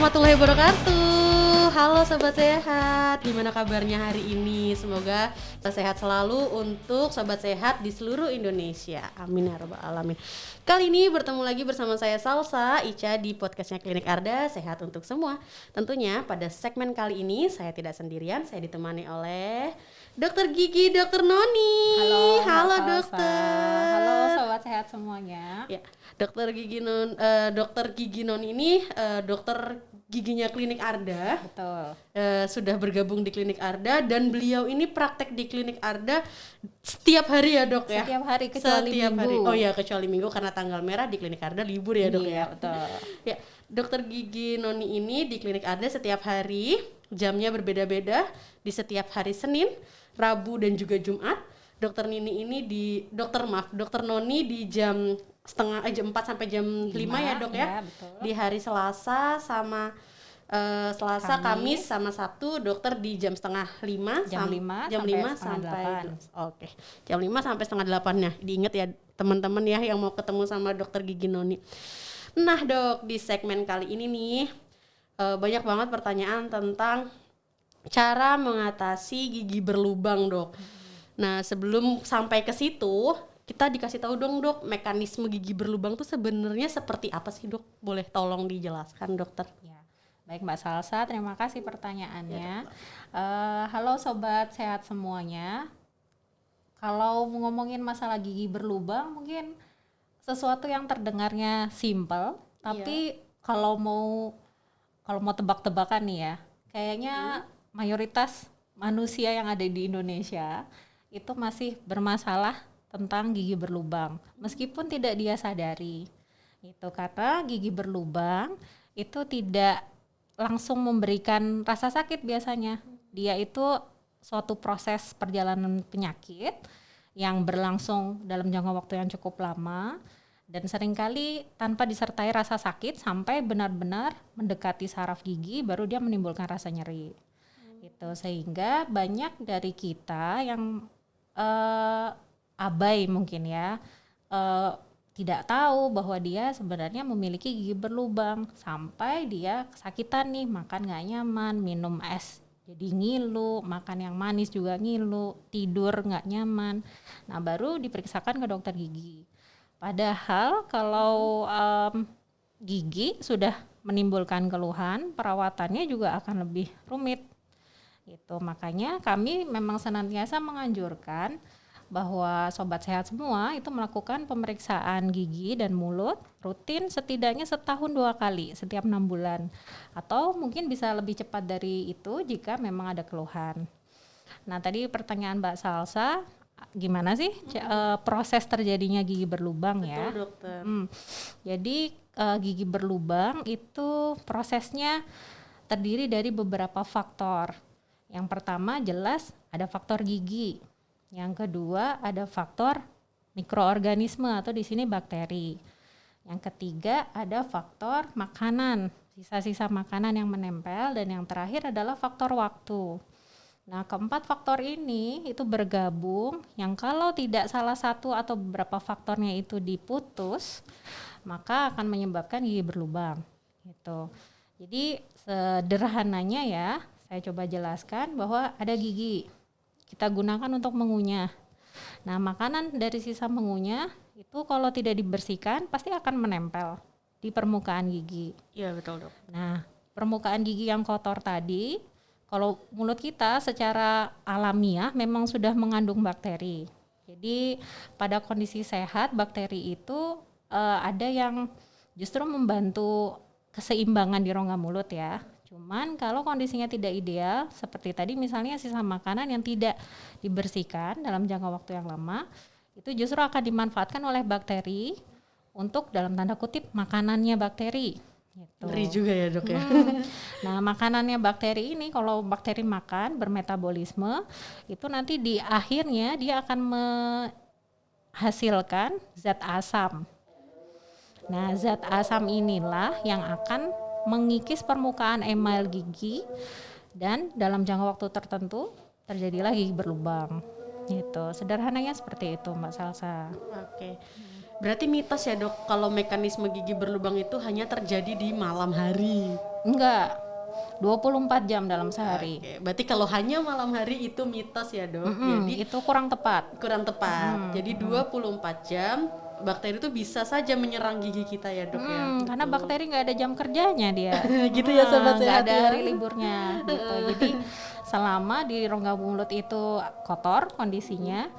warahmatullahi wabarakatuh. Halo sobat sehat, gimana kabarnya hari ini? Semoga sehat selalu untuk sobat sehat di seluruh Indonesia. Amin ya rabbal alamin. Kali ini bertemu lagi bersama saya Salsa Ica di podcastnya Klinik Arda, sehat untuk semua. Tentunya pada segmen kali ini saya tidak sendirian, saya ditemani oleh Dokter Gigi, Dokter Noni. Halo dokter. Halo sobat sehat semuanya. Ya, Dokter Gigi Noni ini dokter giginya Klinik Arda. Betul. Sudah bergabung di Klinik Arda dan beliau ini praktek di Klinik Arda setiap hari ya dok ya? Setiap hari kecuali setiap minggu. Hari. Oh ya kecuali minggu karena tanggal merah di Klinik Arda libur ya dok Iya, ya? betul. Ya, Dokter Gigi Noni ini di Klinik Arda setiap hari, jamnya berbeda-beda di setiap hari Senin, Rabu dan juga Jumat. Dokter Noni di jam 4 sampai jam 5 ya dok ya? Betul. Di hari Selasa sama Kamis sama Sabtu dokter di jam 4:30 jam 5 sampai jam 5 sampai 7:30 ya. Diingat ya teman-teman ya yang mau ketemu sama dokter Gigi Noni. Nah dok, di segmen kali ini nih banyak banget pertanyaan tentang cara mengatasi gigi berlubang dok. Nah sebelum sampai ke situ kita dikasih tahu dong dok, mekanisme gigi berlubang tuh sebenarnya seperti apa sih dok? Boleh tolong dijelaskan dokter? Ya. Baik Mbak Salsa, terima kasih pertanyaannya. Halo sobat sehat semuanya. Kalau ngomongin masalah gigi berlubang mungkin sesuatu yang terdengarnya simple, tapi kalau mau tebak-tebakan nih ya, kayaknya mayoritas manusia yang ada di Indonesia itu masih bermasalah tentang gigi berlubang, meskipun tidak dia sadari. Itu karena gigi berlubang itu tidak langsung memberikan rasa sakit biasanya. Dia itu suatu proses perjalanan penyakit yang berlangsung dalam jangka waktu yang cukup lama dan seringkali tanpa disertai rasa sakit sampai benar-benar mendekati saraf gigi baru dia menimbulkan rasa nyeri. Itu sehingga banyak dari kita yang abai mungkin ya, tidak tahu bahwa dia sebenarnya memiliki gigi berlubang sampai dia kesakitan nih, makan gak nyaman, minum es jadi ngilu, makan yang manis juga ngilu, tidur gak nyaman. Nah baru diperiksakan ke dokter gigi. Padahal kalau gigi sudah menimbulkan keluhan, perawatannya juga akan lebih rumit. Itu makanya kami memang senantiasa menganjurkan bahwa sobat sehat semua itu melakukan pemeriksaan gigi dan mulut rutin setidaknya setahun 2 kali setiap 6 bulan atau mungkin bisa lebih cepat dari itu jika memang ada keluhan. Nah tadi pertanyaan Mbak Salsa, gimana sih proses terjadinya gigi berlubang? Betul, ya dokter. Jadi gigi berlubang itu prosesnya terdiri dari beberapa faktor. Yang pertama jelas ada faktor gigi. Yang kedua ada faktor mikroorganisme atau di sini bakteri. Yang ketiga ada faktor makanan, sisa-sisa makanan yang menempel, dan yang terakhir adalah faktor waktu. Nah, keempat faktor ini itu bergabung yang kalau tidak salah satu atau beberapa faktornya itu diputus, maka akan menyebabkan gigi berlubang. Gitu. Jadi sederhananya ya, saya coba jelaskan bahwa ada gigi. Kita gunakan untuk mengunyah. Nah, makanan dari sisa mengunyah itu kalau tidak dibersihkan pasti akan menempel di permukaan gigi. Iya betul dok. Nah, permukaan gigi yang kotor tadi, kalau mulut kita secara alamiah memang sudah mengandung bakteri. Jadi pada kondisi sehat bakteri itu ada yang justru membantu keseimbangan di rongga mulut ya. Cuman kalau kondisinya tidak ideal, seperti tadi misalnya sisa makanan yang tidak dibersihkan dalam jangka waktu yang lama, itu justru akan dimanfaatkan oleh bakteri untuk dalam tanda kutip makanannya bakteri. Gitu. Ngeri juga ya dok ya. Nah makanannya bakteri ini kalau bakteri makan bermetabolisme, itu nanti di akhirnya dia akan menghasilkan zat asam. Nah zat asam inilah yang akan mengikis permukaan email gigi dan dalam jangka waktu tertentu terjadilah gigi berlubang. Gitu. Sederhananya seperti itu Mbak Salsa. Oke. Berarti mitos ya dok, kalau mekanisme gigi berlubang itu hanya terjadi di malam hari. Enggak, 24 jam dalam sehari. Oke, berarti kalau hanya malam hari itu mitos ya dok. Jadi Itu kurang tepat. kurang tepat. Jadi 24 jam bakteri itu bisa saja menyerang gigi kita ya dok ya. Karena bakteri nggak ada jam kerjanya dia. Gitu ya sobat Nggak sehat ada ya. hari liburnya gitu. Jadi selama di rongga mulut itu kotor kondisinya,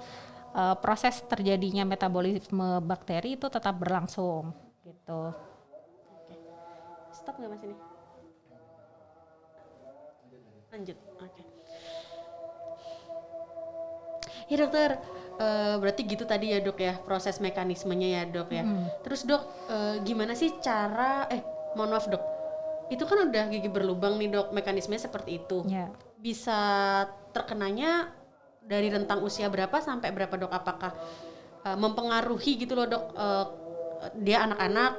proses terjadinya metabolisme bakteri itu tetap berlangsung gitu. Stop nggak mas ini? Lanjut. Oke. Ya dokter, berarti gitu tadi ya dok ya proses mekanismenya ya dok ya. Terus dok, gimana sih cara? Mohon maaf dok, itu kan udah gigi berlubang nih dok, mekanismenya seperti itu. Ya. Bisa terkenanya dari rentang usia berapa sampai berapa dok? Apakah mempengaruhi gitu loh dok? Dia anak-anak,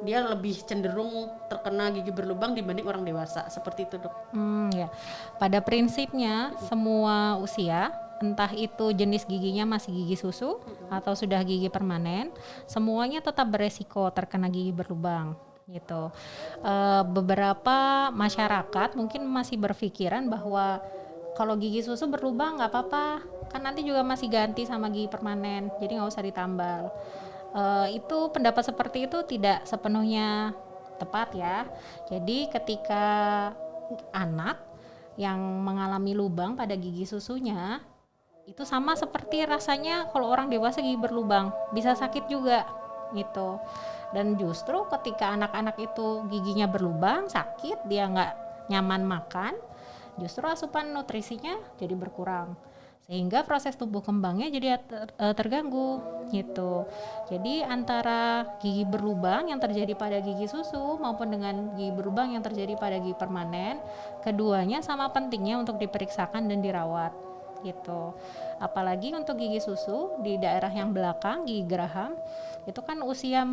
dia lebih cenderung terkena gigi berlubang dibanding orang dewasa, seperti itu dok? Ya. Pada prinsipnya semua usia, entah itu jenis giginya masih gigi susu atau sudah gigi permanen, semuanya tetap beresiko terkena gigi berlubang gitu. Beberapa masyarakat mungkin masih berpikiran bahwa kalau gigi susu berlubang nggak apa-apa, kan nanti juga masih ganti sama gigi permanen, jadi nggak usah ditambal. Itu pendapat seperti itu tidak sepenuhnya tepat ya. Jadi ketika anak yang mengalami lubang pada gigi susunya itu sama seperti rasanya kalau orang dewasa gigi berlubang, bisa sakit juga gitu. Dan justru ketika anak-anak itu giginya berlubang, sakit, dia nggak nyaman makan, justru asupan nutrisinya jadi berkurang, sehingga proses tumbuh kembangnya jadi terganggu gitu. Jadi antara gigi berlubang yang terjadi pada gigi susu maupun dengan gigi berlubang yang terjadi pada gigi permanen, keduanya sama pentingnya untuk diperiksakan dan dirawat gitu. Apalagi untuk gigi susu di daerah yang belakang, gigi geraham, itu kan usia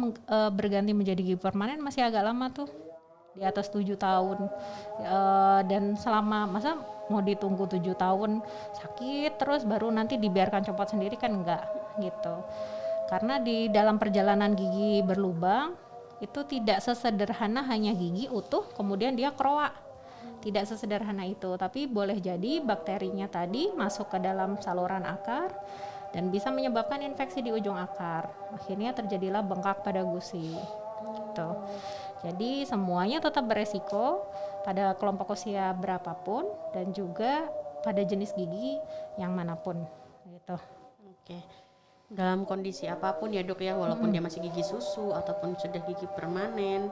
berganti menjadi gigi permanen masih agak lama tuh, di atas 7 tahun. Dan selama masa mau ditunggu 7 tahun sakit terus baru nanti dibiarkan copot sendiri, kan enggak gitu. Karena di dalam perjalanan gigi berlubang itu tidak sesederhana hanya gigi utuh kemudian dia keroak. Tidak sesederhana itu, tapi boleh jadi bakterinya tadi masuk ke dalam saluran akar dan bisa menyebabkan infeksi di ujung akar. Akhirnya terjadilah bengkak pada gusi. Gitu. Jadi semuanya tetap beresiko pada kelompok usia berapapun dan juga pada jenis gigi yang manapun gitu. Oke. Dalam kondisi apapun ya dok ya, walaupun dia masih gigi susu ataupun sudah gigi permanen,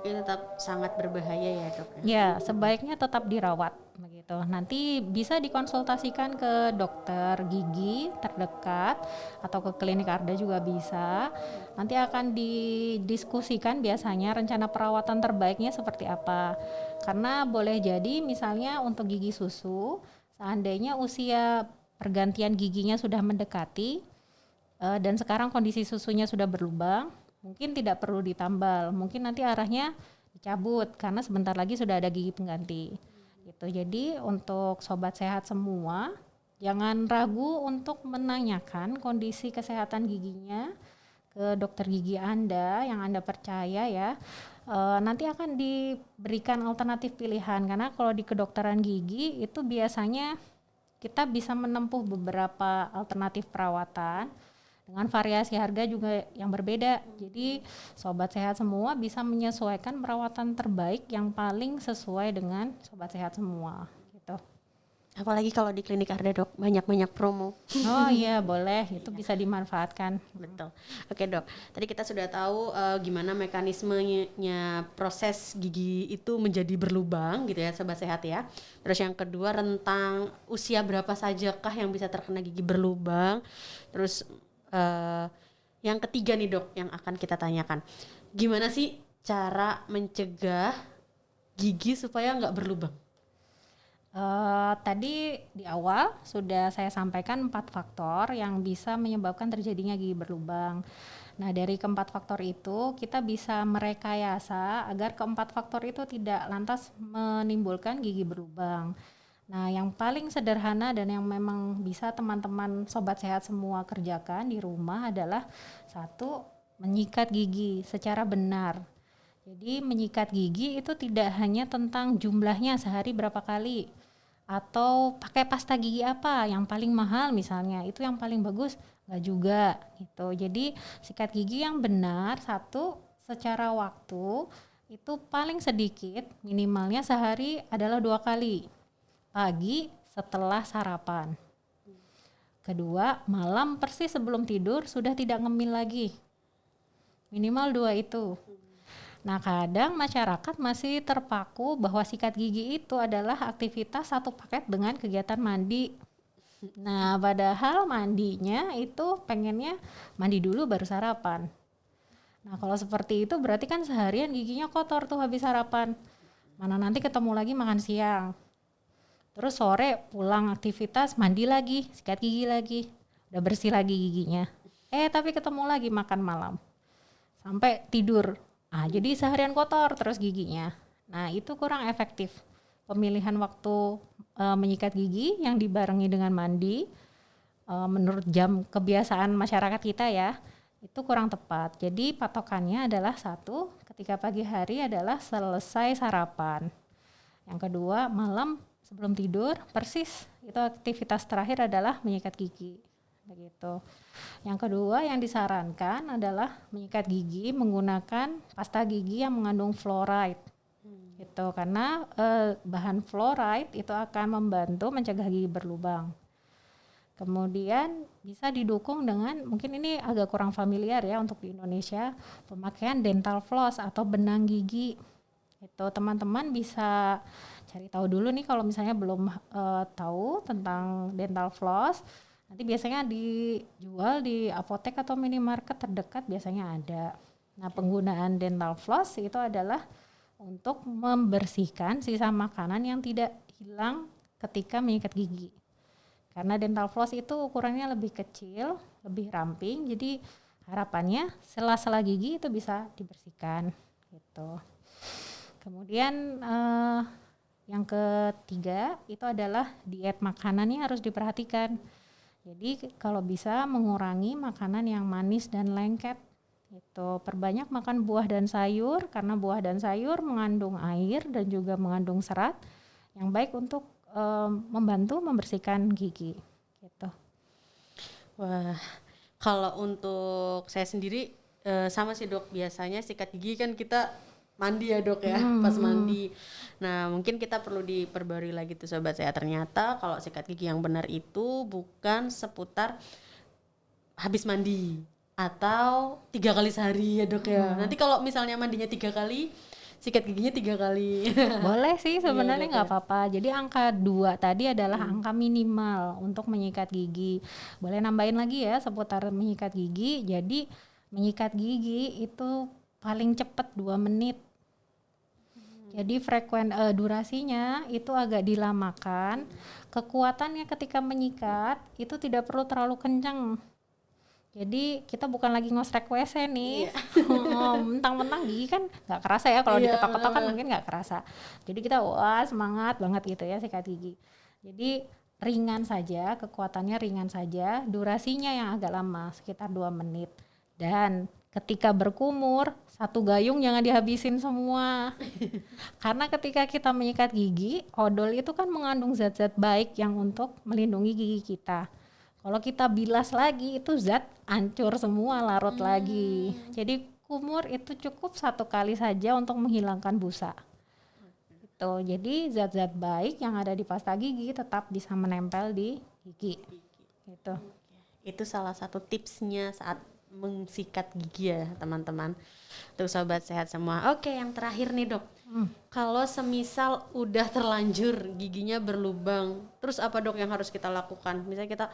itu tetap sangat berbahaya ya dok ya. Ya, sebaiknya tetap dirawat begitu. Nanti bisa dikonsultasikan ke dokter gigi terdekat atau ke klinik Arda juga bisa. Nanti akan didiskusikan biasanya rencana perawatan terbaiknya seperti apa. Karena boleh jadi misalnya untuk gigi susu, seandainya usia pergantian giginya sudah mendekati dan sekarang kondisi susunya sudah berlubang, mungkin tidak perlu ditambal, mungkin nanti arahnya dicabut karena sebentar lagi sudah ada gigi pengganti gitu. Jadi untuk sobat sehat semua, jangan ragu untuk menanyakan kondisi kesehatan giginya ke dokter gigi Anda yang Anda percaya ya. Nanti akan diberikan alternatif pilihan, karena kalau di kedokteran gigi itu biasanya kita bisa menempuh beberapa alternatif perawatan dengan variasi harga juga yang berbeda. Jadi sobat sehat semua bisa menyesuaikan perawatan terbaik yang paling sesuai dengan sobat sehat semua gitu. Apalagi kalau di klinik Arda dok, banyak-banyak promo. Oh iya boleh, itu bisa dimanfaatkan. Betul. Oke dok, tadi kita sudah tahu gimana mekanismenya proses gigi itu menjadi berlubang gitu ya sobat sehat ya. Terus yang kedua rentang usia berapa sajakah yang bisa terkena gigi berlubang. Terus yang ketiga nih dok yang akan kita tanyakan, gimana sih cara mencegah gigi supaya nggak berlubang? Tadi di awal sudah saya sampaikan 4 faktor yang bisa menyebabkan terjadinya gigi berlubang. Nah dari keempat faktor itu kita bisa merekayasa agar keempat faktor itu tidak lantas menimbulkan gigi berlubang. Nah yang paling sederhana dan yang memang bisa teman-teman sobat sehat semua kerjakan di rumah adalah satu, menyikat gigi secara benar. Jadi menyikat gigi itu tidak hanya tentang jumlahnya sehari berapa kali atau pakai pasta gigi apa yang paling mahal misalnya, itu yang paling bagus, nggak juga gitu. Jadi sikat gigi yang benar satu secara waktu itu paling sedikit minimalnya sehari adalah 2 kali, pagi setelah sarapan, kedua malam persis sebelum tidur sudah tidak ngemil lagi, minimal 2 itu. Nah, kadang masyarakat masih terpaku bahwa sikat gigi itu adalah aktivitas satu paket dengan kegiatan mandi. Nah, padahal mandinya itu pengennya mandi dulu baru sarapan. Nah, kalau seperti itu berarti kan seharian giginya kotor tuh habis sarapan. Mana nanti ketemu lagi makan siang. Terus sore pulang aktivitas mandi lagi, sikat gigi lagi. Udah bersih lagi giginya. Tapi ketemu lagi makan malam. Sampai tidur. Jadi seharian kotor terus giginya. Nah, itu kurang efektif. Pemilihan waktu menyikat gigi yang dibarengi dengan mandi menurut jam kebiasaan masyarakat kita ya, itu kurang tepat. Jadi patokannya adalah satu, ketika pagi hari adalah selesai sarapan. Yang kedua, malam sebelum tidur persis itu aktivitas terakhir adalah menyikat gigi. Begitu. Yang kedua yang disarankan adalah menyikat gigi menggunakan pasta gigi yang mengandung fluoride. Gitu, karena bahan fluoride itu akan membantu mencegah gigi berlubang. Kemudian bisa didukung dengan, mungkin ini agak kurang familiar ya untuk di Indonesia, pemakaian dental floss atau benang gigi. Itu teman-teman bisa cari tahu dulu nih kalau misalnya belum tahu tentang dental floss. Nanti biasanya dijual di apotek atau minimarket terdekat biasanya ada. Nah, penggunaan dental floss itu adalah untuk membersihkan sisa makanan yang tidak hilang ketika menyikat gigi. Karena dental floss itu ukurannya lebih kecil, lebih ramping, jadi harapannya sela-sela gigi itu bisa dibersihkan gitu. Kemudian yang ketiga itu adalah diet makanannya harus diperhatikan. Jadi kalau bisa mengurangi makanan yang manis dan lengket. Itu perbanyak makan buah dan sayur karena buah dan sayur mengandung air dan juga mengandung serat yang baik untuk membantu membersihkan gigi. Gitu. Wah, kalau untuk saya sendiri sama sih dok, biasanya sikat gigi kan kita mandi ya dok ya, pas mandi. Nah mungkin kita perlu diperbarui lagi tuh sobat saya, ternyata kalau sikat gigi yang benar itu bukan seputar habis mandi atau 3 kali sehari ya dok ya. Nanti kalau misalnya mandinya 3 kali, sikat giginya 3 kali. Boleh sih sebenarnya Iya, nggak apa-apa. Jadi angka 2 tadi adalah angka minimal untuk menyikat gigi. Boleh nambahin lagi ya seputar menyikat gigi. Jadi menyikat gigi itu paling cepat 2 menit. Jadi durasinya itu agak dilamakan. Kekuatannya ketika menyikat itu tidak perlu terlalu kencang. Jadi kita bukan lagi ngosrek WC nih. Mentang-mentang gigi kan nggak kerasa ya, kalau diketok-ketok kan mungkin nggak kerasa. Jadi kita semangat banget gitu ya sikat gigi. Jadi ringan saja, kekuatannya ringan saja, durasinya yang agak lama sekitar 2 menit. Dan ketika berkumur, 1 gayung jangan dihabisin semua. Karena ketika kita menyikat gigi, odol itu kan mengandung zat-zat baik yang untuk melindungi gigi kita. Kalau kita bilas lagi itu zat hancur semua, larut lagi. Jadi kumur itu cukup 1 kali saja untuk menghilangkan busa. Gitu. Jadi zat-zat baik yang ada di pasta gigi tetap bisa menempel di gigi. Gitu. Itu salah satu tipsnya saat mensikat gigi ya teman-teman. Tuh sobat sehat semua. Oke, yang terakhir nih dok. Kalau semisal udah terlanjur giginya berlubang, terus apa dok yang harus kita lakukan? Misalnya kita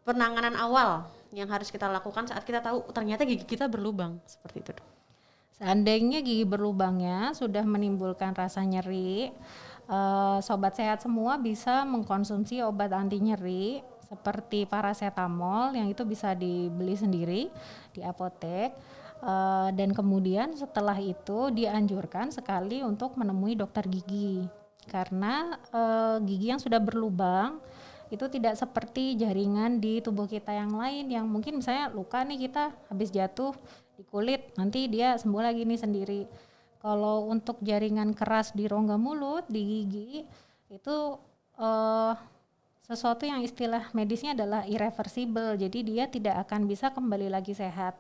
penanganan awal yang harus kita lakukan saat kita tahu ternyata gigi kita berlubang, seperti itu dok. Seandainya gigi berlubangnya sudah menimbulkan rasa nyeri, sobat sehat semua bisa mengkonsumsi obat anti nyeri seperti paracetamol yang itu bisa dibeli sendiri di apotek. Dan kemudian setelah itu dianjurkan sekali untuk menemui dokter gigi karena gigi yang sudah berlubang itu tidak seperti jaringan di tubuh kita yang lain yang mungkin misalnya luka nih, kita habis jatuh di kulit, nanti dia sembuh lagi nih sendiri. Kalau untuk jaringan keras di rongga mulut, di gigi, itu sesuatu yang istilah medisnya adalah irreversible, jadi dia tidak akan bisa kembali lagi sehat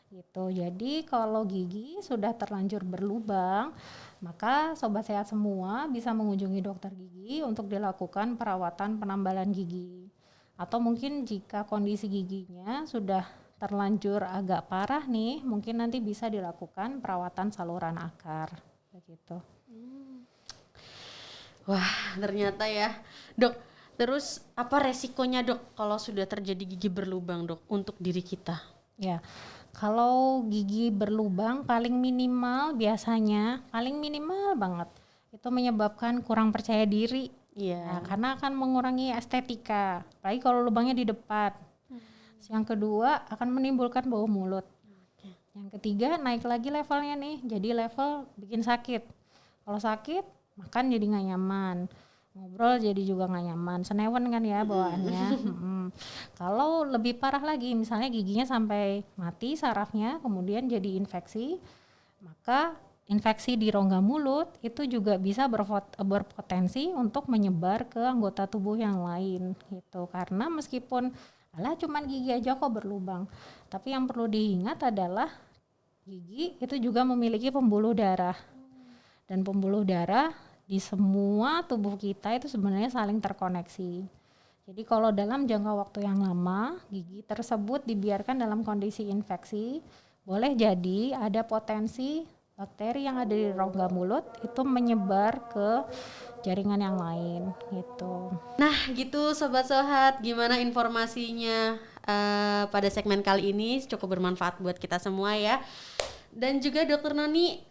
gitu. Jadi kalau gigi sudah terlanjur berlubang, maka sobat sehat semua bisa mengunjungi dokter gigi untuk dilakukan perawatan penambalan gigi. Atau mungkin jika kondisi giginya sudah terlanjur agak parah nih, mungkin nanti bisa dilakukan perawatan saluran akar begitu. Wah, ternyata ya, Dok. Terus apa resikonya, Dok, kalau sudah terjadi gigi berlubang, Dok, untuk diri kita? Ya, kalau gigi berlubang paling minimal biasanya, paling minimal banget, itu menyebabkan kurang percaya diri. Iya. Nah, karena akan mengurangi estetika, apalagi kalau lubangnya di depan. Yang kedua akan menimbulkan bau mulut. Yang ketiga naik lagi levelnya nih, jadi level bikin sakit. Kalau sakit, makan jadi nggak nyaman, ngobrol jadi juga nggak nyaman, senewen kan ya bawaannya. Kalau lebih parah lagi, misalnya giginya sampai mati sarafnya, kemudian jadi infeksi, maka infeksi di rongga mulut itu juga bisa berpotensi untuk menyebar ke anggota tubuh yang lain gitu. Karena meskipun alah cuman gigi aja kok berlubang, tapi yang perlu diingat adalah gigi itu juga memiliki pembuluh darah, dan pembuluh darah di semua tubuh kita itu sebenarnya saling terkoneksi. Jadi kalau dalam jangka waktu yang lama gigi tersebut dibiarkan dalam kondisi infeksi, boleh jadi ada potensi bakteri yang ada di rongga mulut itu menyebar ke jaringan yang lain gitu. Nah gitu Sobat Sehat, gimana informasinya pada segmen kali ini, cukup bermanfaat buat kita semua ya. Dan juga Dokter Noni,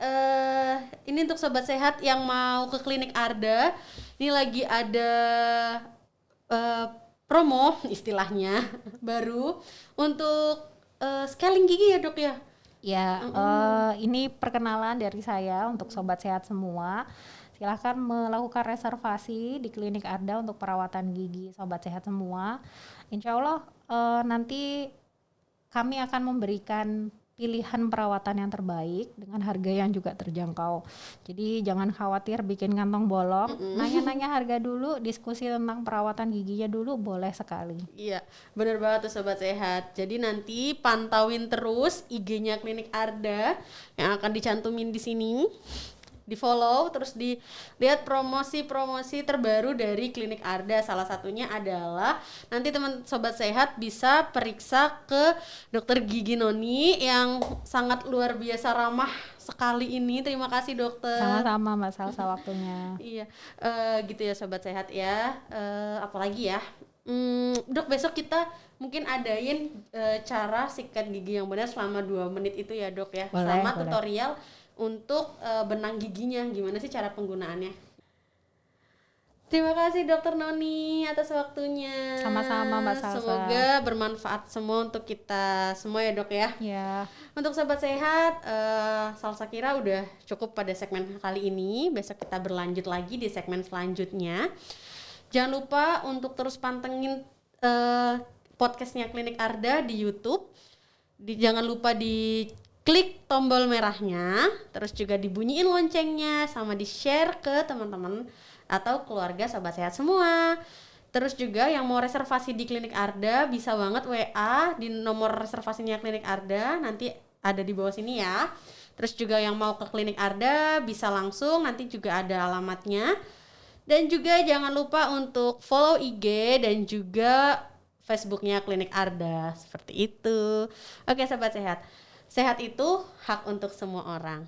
ini untuk Sobat Sehat yang mau ke klinik Arda, ini lagi ada promo istilahnya baru untuk scaling gigi ya, Dok ya? Ya, ini perkenalan dari saya untuk Sobat Sehat semua. Silahkan melakukan reservasi di klinik Arda untuk perawatan gigi Sobat Sehat semua. Insya Allah nanti kami akan memberikan pilihan perawatan yang terbaik dengan harga yang juga terjangkau. Jadi jangan khawatir bikin kantong bolong, nanya-nanya harga dulu, diskusi tentang perawatan giginya dulu, boleh sekali. Iya, benar banget tuh Sobat Sehat. Jadi nanti pantauin terus IG-nya Klinik Arda yang akan dicantumin di sini. Di follow, terus dilihat promosi-promosi terbaru dari Klinik Arda. Salah satunya adalah nanti teman Sobat Sehat bisa periksa ke Dokter Gigi Noni yang sangat luar biasa ramah sekali ini. Terima kasih dokter. Sama-sama Mbak Salsa waktunya. Iya, gitu ya Sobat Sehat ya. Apalagi ya, Dok, besok kita mungkin adain cara sikat gigi yang benar selama 2 menit itu ya Dok ya. Boleh, sama boleh. Tutorial untuk benang giginya, gimana sih cara penggunaannya. Terima kasih Dokter Noni atas waktunya. Sama-sama Mbak Salsa. Semoga bermanfaat semua untuk kita semua ya Dok ya. Ya. Untuk Sobat Sehat, Salsa kira udah cukup pada segmen kali ini. Besok kita berlanjut lagi di segmen selanjutnya. Jangan lupa untuk terus pantengin podcastnya Klinik Arda di YouTube. Jangan lupa di klik tombol merahnya, terus juga dibunyiin loncengnya, sama di-share ke teman-teman atau keluarga Sobat Sehat semua. Terus juga yang mau reservasi di Klinik Arda bisa banget WA di nomor reservasinya Klinik Arda, nanti ada di bawah sini ya. Terus juga yang mau ke Klinik Arda bisa langsung, nanti juga ada alamatnya. Dan juga jangan lupa untuk follow IG dan juga Facebooknya Klinik Arda, seperti itu. Oke Sobat Sehat, sehat itu hak untuk semua orang.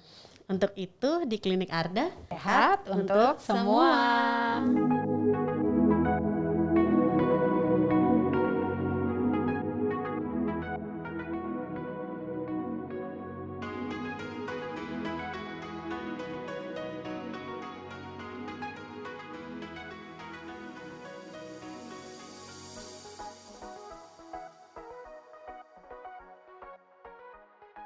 Untuk itu di Klinik Arda, Sehat untuk semua.